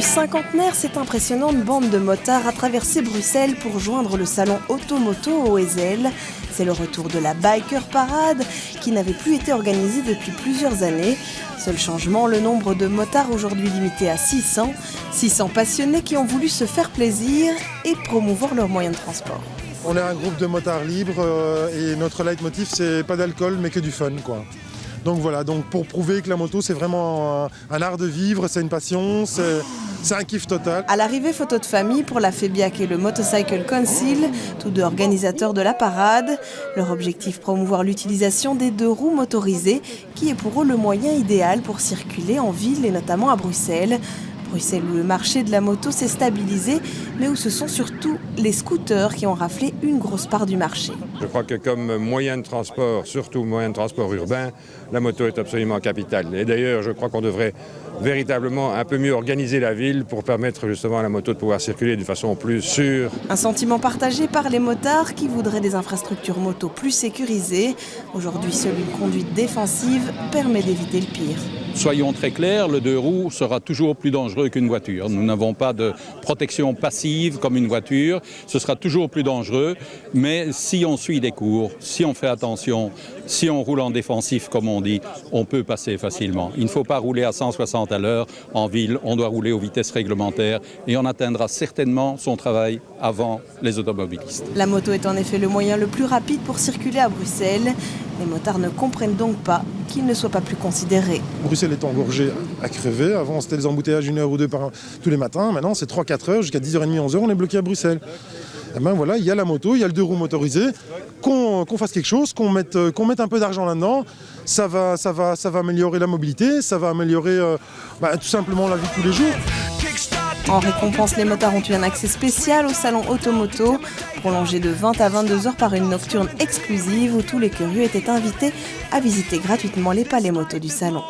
cinquantenaire, cette impressionnante bande de motards a traversé Bruxelles pour joindre le salon Automoto au Heysel. C'est le retour de la Biker Parade qui n'avait plus été organisée depuis plusieurs années. Seul changement, le nombre de motards aujourd'hui limité à 600. 600 passionnés qui ont voulu se faire plaisir et promouvoir leurs moyens de transport. On est un groupe de motards libres et notre leitmotiv c'est pas d'alcool mais que du fun quoi. Donc voilà, pour prouver que la moto c'est vraiment un art de vivre, c'est une passion, c'est un kiff total. À l'arrivée, photo de famille pour la FEBIAC et le Motorcycle Council, tous deux organisateurs de la parade. Leur objectif, promouvoir l'utilisation des deux roues motorisées, qui est pour eux le moyen idéal pour circuler en ville et notamment à Bruxelles. Bruxelles où le marché de la moto s'est stabilisé, mais où ce sont surtout les scooters qui ont raflé une grosse part du marché. Je crois que comme moyen de transport, surtout moyen de transport urbain, la moto est absolument capitale. Et d'ailleurs, je crois qu'on devrait véritablement un peu mieux organiser la ville pour permettre justement à la moto de pouvoir circuler de façon plus sûre. Un sentiment partagé par les motards qui voudraient des infrastructures moto plus sécurisées. Aujourd'hui, seule une conduite défensive permet d'éviter le pire. Soyons très clairs, le deux roues sera toujours plus dangereux qu'une voiture. Nous n'avons pas de protection passive comme une voiture. Ce sera toujours plus dangereux. Mais si on suit des cours, si on fait attention, si on roule en défensif comme on dit, on peut passer facilement. Il ne faut pas rouler à 160 à l'heure en ville. On doit rouler aux vitesses réglementaires et on atteindra certainement son travail avant les automobilistes. La moto est en effet le moyen le plus rapide pour circuler à Bruxelles. Les motards ne comprennent donc pas qu'il ne soit pas plus considéré. Bruxelles est engorgée à crever. Avant, c'était des embouteillages 1 heure ou 2 tous les matins. Maintenant, c'est 3-4 heures jusqu'à 10h30, 11h, on est bloqué à Bruxelles. Et ben voilà, il y a la moto, il y a le deux roues motorisé. Qu'on fasse quelque chose, qu'on mette un peu d'argent là-dedans, ça va améliorer la mobilité, ça va améliorer tout simplement la vie de tous les jours. En récompense, les motards ont eu un accès spécial au salon Automoto, prolongé de 20 à 22 heures par une nocturne exclusive où tous les curieux étaient invités à visiter gratuitement les palais motos du salon.